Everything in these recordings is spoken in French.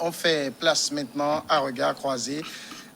On fait place maintenant à regard croisé.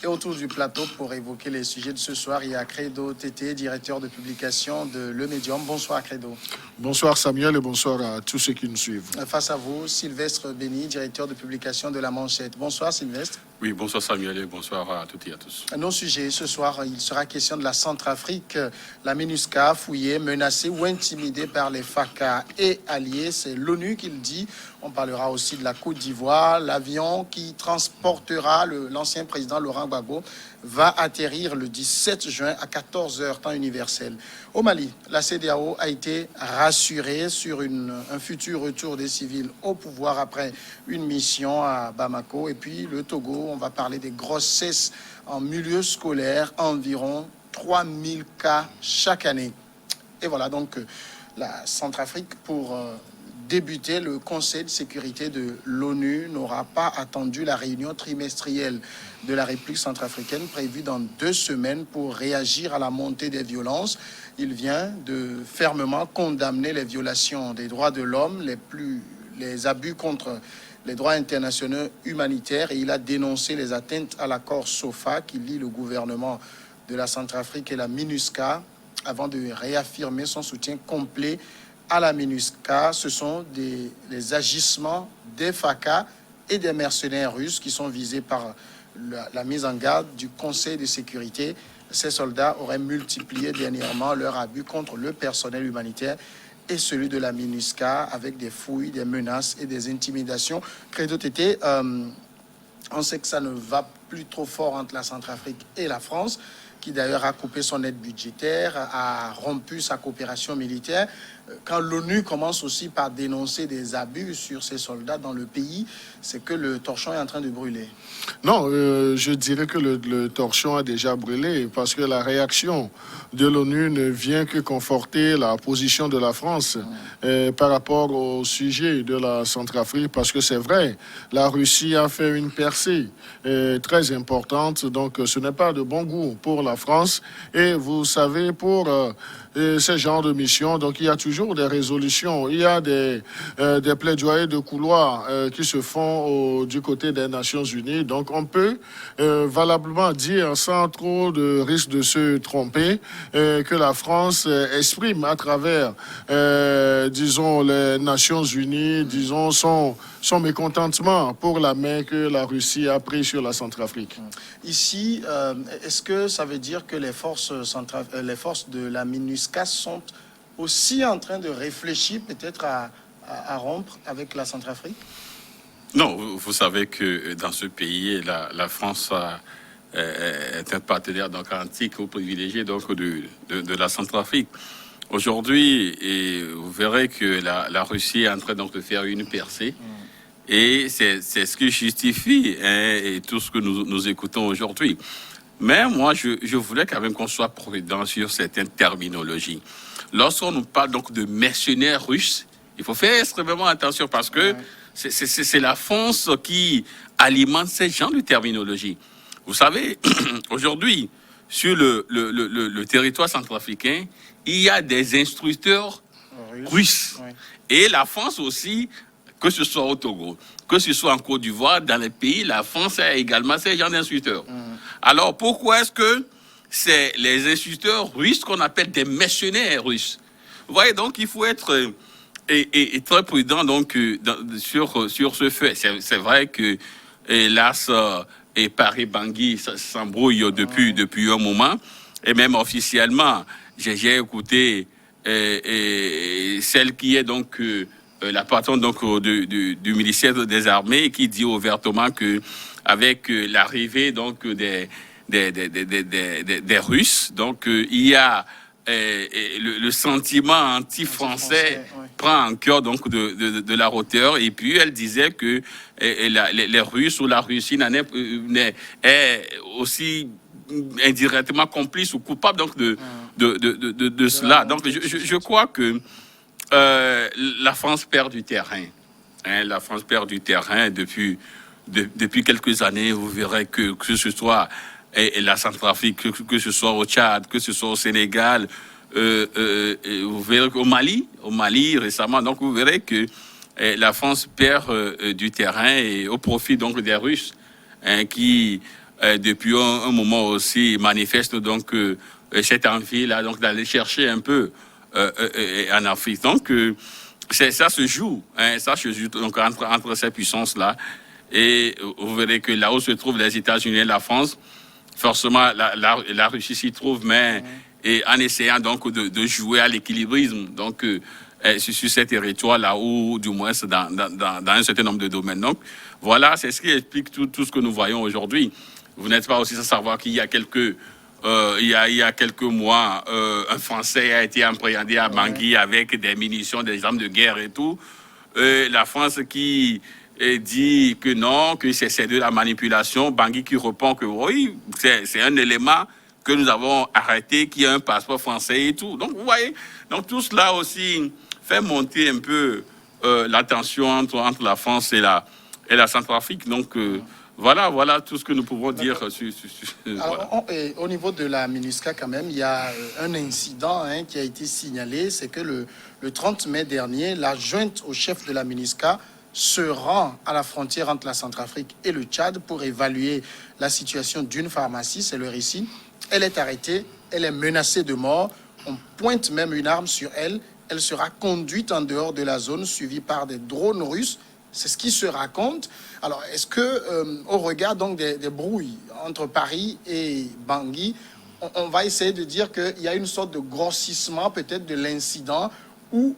Et autour du plateau, pour évoquer les sujets de ce soir, il y a Credo Tété, directeur de publication de Le Médium. Bonsoir Credo. Bonsoir Samuel et bonsoir à tous ceux qui nous suivent. Face à vous, Sylvestre Béni, directeur de publication de La Manchette. Bonsoir Sylvestre. Oui, bonsoir Samuel et bonsoir à toutes et à tous. Nos sujets, ce soir, il sera question de la Centrafrique, la MINUSCA fouillée, menacée ou intimidée par les FACA et alliés. C'est l'ONU qui le dit. On parlera aussi de la Côte d'Ivoire. L'avion qui transportera l'ancien président Laurent Gbagbo va atterrir le 17 juin à 14h, temps universel. Au Mali, la CEDEAO a été rassurée sur un futur retour des civils au pouvoir après une mission à Bamako. Et puis le Togo, on va parler des grossesses en milieu scolaire, environ 3000 cas chaque année. Et voilà donc la Centrafrique pour débuter. Le Conseil de sécurité de l'ONU n'aura pas attendu la réunion trimestrielle de la République centrafricaine prévue dans 2 semaines pour réagir à la montée des violences. Il vient de fermement condamner les violations des droits de l'homme, les abus contre les droits internationaux humanitaires, et il a dénoncé les atteintes à l'accord SOFA qui lie le gouvernement de la Centrafrique et la MINUSCA avant de réaffirmer son soutien complet à la MINUSCA. Ce sont les agissements des FACA et des mercenaires russes qui sont visés par la mise en garde du Conseil de sécurité. Ces soldats auraient multiplié dernièrement leurs abus contre le personnel humanitaire et celui de la MINUSCA avec des fouilles, des menaces et des intimidations. Credo Tété, on sait que ça ne va plus trop fort entre la Centrafrique et la France, qui d'ailleurs a coupé son aide budgétaire, a rompu sa coopération militaire. Quand l'ONU commence aussi par dénoncer des abus sur ses soldats dans le pays, c'est que le torchon est en train de brûler. Non, je dirais que le torchon a déjà brûlé parce que la réaction de l'ONU ne vient que conforter la position de la France par rapport au sujet de la Centrafrique, parce que c'est vrai, la Russie a fait une percée très importante, donc ce n'est pas de bon goût pour la France. Et vous savez, pour ce genre de mission, donc il y a toujours des résolutions, il y a des plaidoyers de couloir qui se font du côté des Nations Unies. Donc on peut valablement dire, sans trop de risque de se tromper, que la France exprime à travers, disons, les Nations Unies, disons, son mécontentement pour la main que la Russie a prise sur la Centrafrique. Ici, est-ce que ça veut dire que les forces de la MINUSCA sont aussi en train de réfléchir peut-être à rompre avec la Centrafrique? Non, vous savez que dans ce pays, la France est un partenaire donc antique ou privilégié donc de la Centrafrique. Aujourd'hui, vous verrez que la Russie est en train donc de faire une percée. Et c'est ce qui justifie et tout ce que nous écoutons aujourd'hui. Mais moi, je voulais quand même qu'on soit prudent sur certaines terminologies. Lorsqu'on nous parle donc de mercenaires russes, il faut faire extrêmement attention parce que c'est la France qui alimente ces genres de terminologie. Vous savez, aujourd'hui, sur le territoire centrafricain, il y a des instructeurs russes. Oui. Et la France aussi, que ce soit au Togo, que ce soit en Côte d'Ivoire, dans les pays, la France a également ces genres d'instructeurs. Alors, pourquoi est-ce que c'est les instructeurs russes qu'on appelle des mercenaires russes? Vous voyez, donc, il faut être très prudent donc, sur ce fait. C'est vrai que, hélas, et Paris-Bangui s'embrouille depuis un moment. Et même officiellement, j'ai écouté celle qui est donc... la patronne donc du ministère des Armées qui dit ouvertement que avec l'arrivée donc des Russes, donc il y a le sentiment anti-français prend en cœur donc de la hauteur. Et puis elle disait que les Russes ou la Russie est aussi indirectement complice ou coupable donc de cela. Donc je crois que la France perd du terrain. La France perd du terrain depuis quelques années. Vous verrez que ce soit la Centrafrique, que ce soit au Tchad, que ce soit au Sénégal, vous verrez qu'au Mali récemment, donc vous verrez que la France perd du terrain et au profit donc des Russes, hein, qui depuis un moment aussi manifestent donc cette envie là donc d'aller chercher un peu en Afrique. Donc ça se joue, hein, ça se joue donc entre ces puissances là. Et vous verrez que là où se trouvent les États-Unis et la France, forcément la Russie s'y trouve, mais et en essayant donc de jouer à l'équilibrisme donc sur ces territoires-là, ou du moins dans un certain nombre de domaines. Donc voilà, c'est ce qui explique tout ce que nous voyons aujourd'hui. Vous n'êtes pas aussi sans savoir qu'il y a quelques il y a quelques mois, un Français a été appréhendé à Bangui avec des munitions, des armes de guerre et tout. La France qui dit que non, que c'est de la manipulation. Bangui qui répond que oui, c'est un élément que nous avons arrêté, qui a un passeport français et tout. Donc vous voyez, donc tout cela aussi fait monter un peu la tension entre la France et la Centrafrique. Donc voilà tout ce que nous pouvons dire. Alors, au niveau de la MINUSCA, quand même, il y a un incident qui a été signalé. C'est que le 30 mai dernier, la jointe au chef de la MINUSCA se rend à la frontière entre la Centrafrique et le Tchad pour évaluer la situation d'une pharmacie. C'est le récit. Elle est arrêtée, elle est menacée de mort. On pointe même une arme sur elle. Elle sera conduite en dehors de la zone, suivie par des drones russes. C'est ce qui se raconte. Alors, est-ce que, au regard donc des brouilles entre Paris et Bangui, on va essayer de dire qu'il y a une sorte de grossissement peut-être de l'incident où,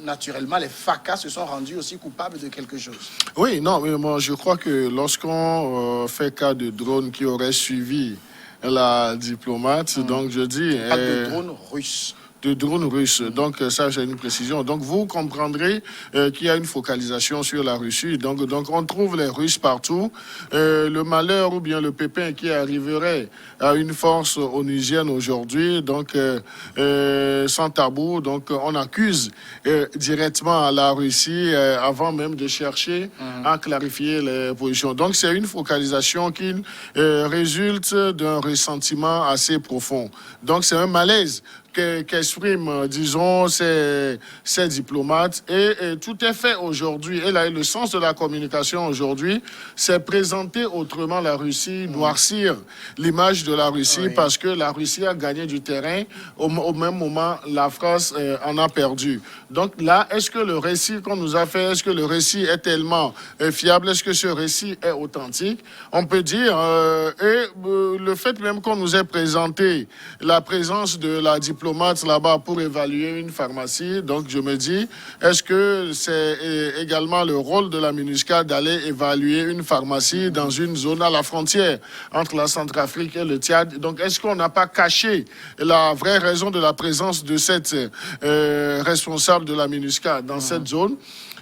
naturellement, les FACA se sont rendus aussi coupables de quelque chose? Oui, non, mais moi, je crois que lorsqu'on fait cas de drones qui auraient suivi la diplomate, donc je dis... Pas de drones russes. De drones russes. Donc, ça, j'ai une précision. Donc, vous comprendrez qu'il y a une focalisation sur la Russie. Donc on trouve les Russes partout. Le malheur ou bien le pépin qui arriverait à une force onusienne aujourd'hui, donc, sans tabou, donc, on accuse directement la Russie avant même de chercher à clarifier les positions. Donc, c'est une focalisation qui résulte d'un ressentiment assez profond. Donc, c'est un malaise qu'expriment, disons, ces diplomates. Et tout est fait aujourd'hui. Et là, le sens de la communication aujourd'hui, c'est présenter autrement la Russie, noircir l'image de la Russie, parce que la Russie a gagné du terrain. Au même moment, la France en a perdu. Donc là, est-ce que le récit qu'on nous a fait, est-ce que le récit est tellement fiable? Est-ce que ce récit est authentique? On peut dire, le fait même qu'on nous ait présenté la présence de la diplomate là-bas pour évaluer une pharmacie. Donc, je me dis, est-ce que c'est également le rôle de la MINUSCA d'aller évaluer une pharmacie dans une zone à la frontière entre la Centrafrique et le Tchad? Donc, est-ce qu'on n'a pas caché la vraie raison de la présence de cette responsable de la MINUSCA dans cette zone?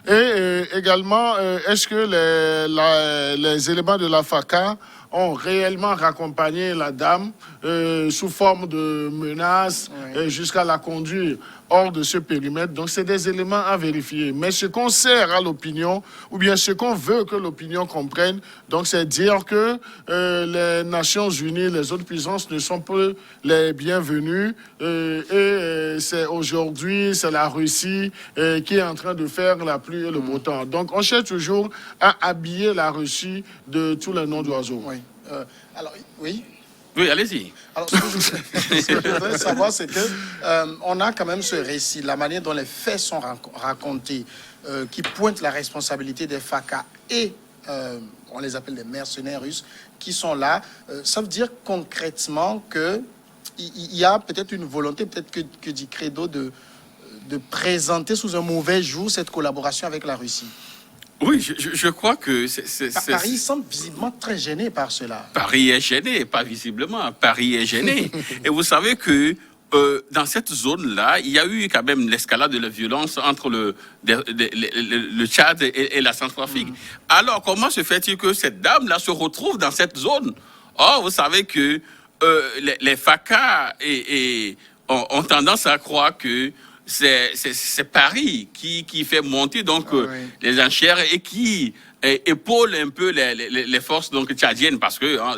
Et également, est-ce que les éléments de la FACA ont réellement raccompagné la dame sous forme de menaces jusqu'à la conduire hors de ce périmètre? Donc, c'est des éléments à vérifier. Mais ce qu'on sert à l'opinion, ou bien ce qu'on veut que l'opinion comprenne, donc, c'est dire que les Nations Unies, les autres puissances ne sont pas les bienvenues. C'est aujourd'hui, c'est la Russie qui est en train de faire la pluie et le beau temps. Donc, on cherche toujours à habiller la Russie de tous les noms d'oiseaux. Oui. Alors, oui. Oui, allez-y. Alors, ce que je voudrais savoir, c'est que on a quand même ce récit, la manière dont les faits sont racontés, qui pointe la responsabilité des FACA et on les appelle des mercenaires russes qui sont là. Ça veut dire concrètement que il y a peut-être une volonté, peut-être que dit Credo, de présenter sous un mauvais jour cette collaboration avec la Russie. Oui, je crois que Paris semble visiblement très gêné par cela. Paris est gêné, pas visiblement. Paris est gêné. Et vous savez que dans cette zone-là, il y a eu quand même l'escalade de la violence entre le Tchad et la Centrafrique. Alors, comment se fait-il que cette dame-là se retrouve dans cette zone? Or, vous savez que les FACA ont tendance à croire que c'est Paris qui fait monter donc les enchères et qui épaule un peu les forces donc tchadiennes, parce que hein,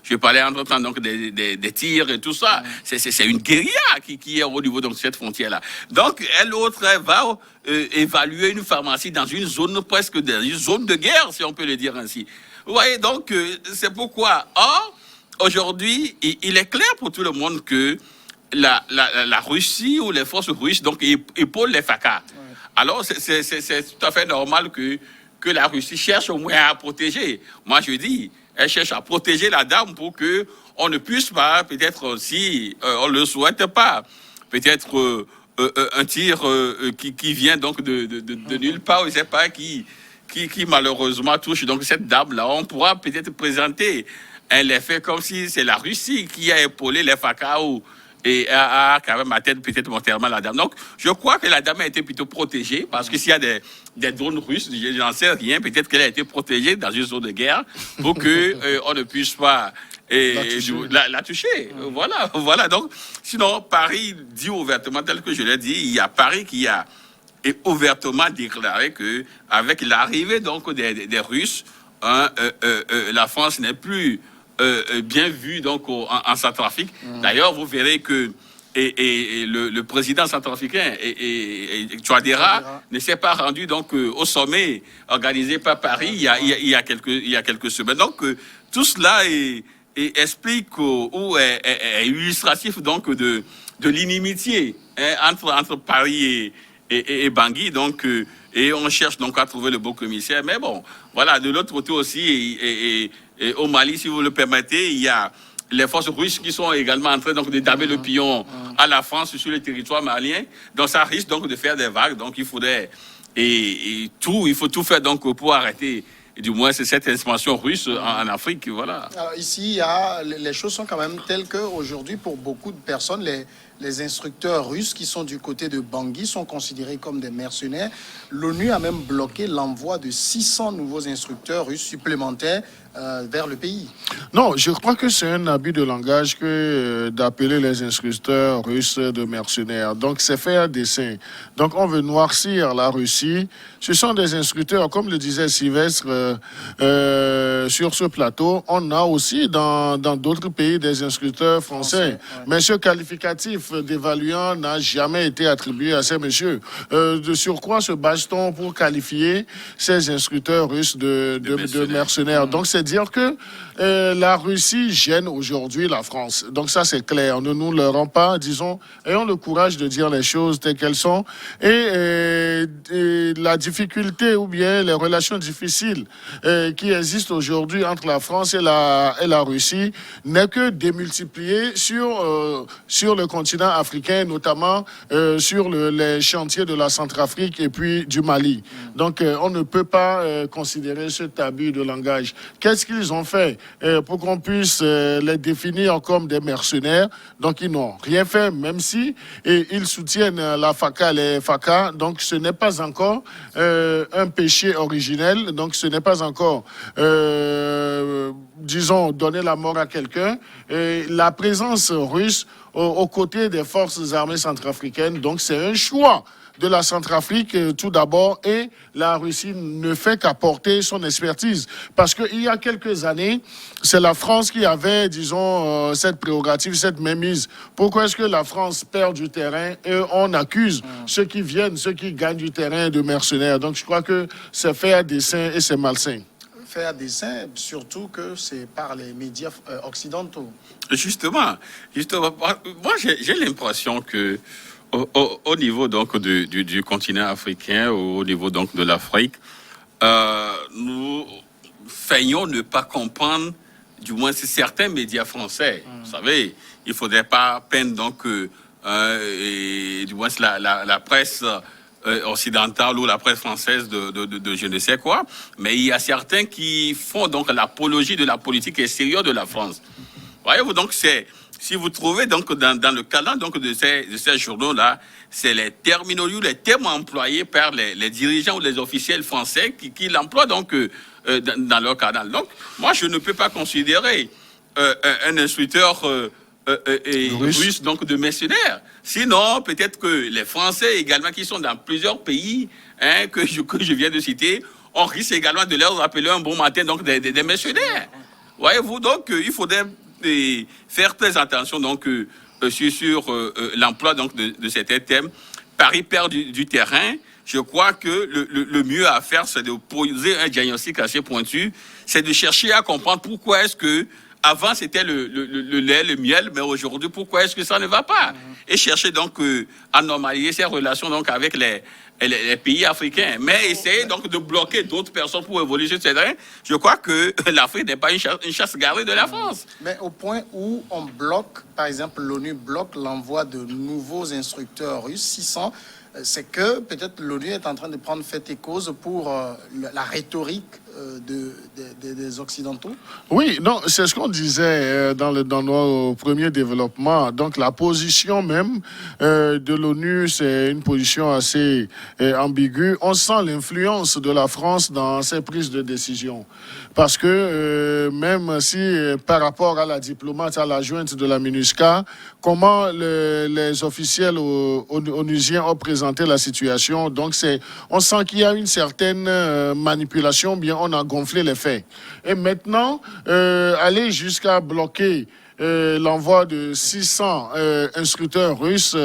je parlais entre-temps donc des tirs et tout ça. C'est une guérilla qui est au niveau donc, de cette frontière-là. Donc, l'autre va évaluer une pharmacie dans une zone presque dans une zone de guerre, si on peut le dire ainsi. Vous voyez, donc, c'est pourquoi. Or, aujourd'hui, il est clair pour tout le monde que la Russie ou les forces russes donc, épaulent les FACA. Ouais. Alors, c'est tout à fait normal que la Russie cherche au moins à protéger. Moi, je dis, elle cherche à protéger la dame pour qu'on ne puisse pas, peut-être si on ne le souhaite pas, peut-être un tir qui vient donc de nulle part, je ne sais pas, qui malheureusement touche donc cette dame-là. On pourra peut-être présenter l'effet comme si c'est la Russie qui a épaulé les FACA et a quand même atteint peut-être mortellement la dame. Donc, je crois que la dame a été plutôt protégée, parce que s'il y a des drones russes, je n'en sais rien, peut-être qu'elle a été protégée dans une zone de guerre pour qu'on ne puisse pas la toucher. Voilà. Donc, sinon, Paris dit ouvertement, tel que je l'ai dit, il y a Paris qui a ouvertement déclaré qu'avec l'arrivée donc des Russes, la France n'est plus bien vue donc en Centrafrique. D'ailleurs, vous verrez que le président centrafricain Touadéra ne s'est pas rendu donc au sommet organisé par Paris il y a quelques semaines. Donc tout cela explique ou est illustratif donc de l'inimitié entre Paris et Bangui. Donc et on cherche donc à trouver le bon commissaire. Mais bon, voilà, de l'autre côté aussi, et au Mali, si vous le permettez, il y a les forces russes qui sont également en train donc, de damer le pion à la France sur le territoire malien. Donc ça risque donc de faire des vagues. Donc il faudrait il faut tout faire donc pour arrêter. Du moins, c'est cette expansion russe en Afrique, voilà. Alors ici, les choses sont quand même telles qu'aujourd'hui, pour beaucoup de personnes, les instructeurs russes qui sont du côté de Bangui sont considérés comme des mercenaires. L'ONU a même bloqué l'envoi de 600 nouveaux instructeurs russes supplémentaires vers le pays. Non, je crois que c'est un abus de langage que d'appeler les instructeurs russes de mercenaires. Donc, c'est fait à dessein. Donc, on veut noircir la Russie. Ce sont des instructeurs, comme le disait Sylvestre, sur ce plateau. On a aussi dans d'autres pays des instructeurs français. Ouais. Mais ce qualificatif d'évaluant n'a jamais été attribué à ces messieurs. Sur quoi se base-t-on pour qualifier ces instructeurs russes de mercenaires? Donc, c'est dire que la Russie gêne aujourd'hui la France. Donc ça, c'est clair. Ne nous le rend pas, disons, ayons le courage de dire les choses telles qu'elles sont. Et la difficulté ou bien les relations difficiles qui existent aujourd'hui entre la France et la Russie n'est que démultipliée sur le continent africain, notamment sur les chantiers de la Centrafrique et puis du Mali. Donc, on ne peut pas considérer ce abus de langage. Qu'est-ce qu'ils ont fait pour qu'on puisse les définir comme des mercenaires? Donc, ils n'ont rien fait, même si ils soutiennent la FACA, les FACA. Donc, ce n'est pas encore un péché originel. Donc, ce n'est pas encore, disons, donner la mort à quelqu'un. La présence russe aux côtés des forces armées centrafricaines, donc, c'est un choix de la Centrafrique tout d'abord, et la Russie ne fait qu'apporter son expertise. Parce qu'il y a quelques années, c'est la France qui avait, disons, cette prérogative, cette mainmise. Pourquoi est-ce que la France perd du terrain et on accuse ceux qui viennent, ceux qui gagnent du terrain de mercenaires? Donc je crois que c'est fait à dessein et c'est malsain. Fait à dessein, surtout que c'est par les médias occidentaux. Justement, moi j'ai l'impression que au niveau donc du continent africain, au niveau donc de l'Afrique, nous feignons ne pas comprendre, du moins c'est certains médias français. Vous savez, il faudrait pas peine donc et du moins la presse occidentale ou la presse française de je ne sais quoi, mais il y a certains qui font donc l'apologie de la politique extérieure de la France. Voyez-vous, donc si vous trouvez donc dans le cadre donc de ces journaux-là, c'est les terminologies, les termes employés par les dirigeants ou les officiels français qui l'emploient donc dans leur canal. Donc, moi, je ne peux pas considérer un instructeur russe donc de mercenaires. Sinon, peut-être que les Français également qui sont dans plusieurs pays que je viens de citer on risque également de leur appeler un bon matin donc des mercenaires. Voyez-vous, donc il faudrait faire très attention donc sur l'emploi donc de certains thèmes. Paris perd du terrain. Je crois que le mieux à faire, c'est de poser un diagnostic assez pointu, c'est de chercher à comprendre pourquoi est-ce que avant c'était le lait, le miel, mais aujourd'hui pourquoi est-ce que ça ne va pas? Et chercher donc à normaliser ces relations donc avec les pays africains, mais essayer donc de bloquer d'autres personnes pour évoluer sur ces terrains. Je crois que l'Afrique n'est pas une chasse gardée de la France. Mais au point où on bloque, par exemple, l'ONU bloque l'envoi de nouveaux instructeurs russes, 600, c'est que peut-être l'ONU est en train de prendre fait et cause pour la rhétorique des Occidentaux. Oui, non, c'est ce qu'on disait dans nos premiers développements. Donc, la position même de l'ONU, c'est une position assez ambiguë. On sent l'influence de la France dans ses prises de décision. Parce que même si par rapport à la diplomate, à la jointe de la MINUSCA, comment les officiels onusiens ont présenté la situation, donc on sent qu'il y a une certaine manipulation, bien on a gonflé les faits. Et maintenant, aller jusqu'à bloquer l'envoi de 600 instructeurs russes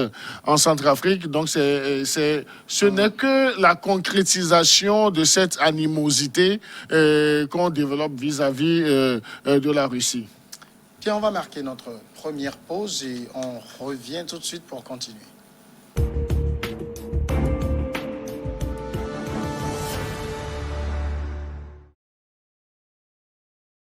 en Centrafrique. Donc, ce n'est que la concrétisation de cette animosité qu'on développe vis-à-vis de la Russie. Puis on va marquer notre première pause et on revient tout de suite pour continuer.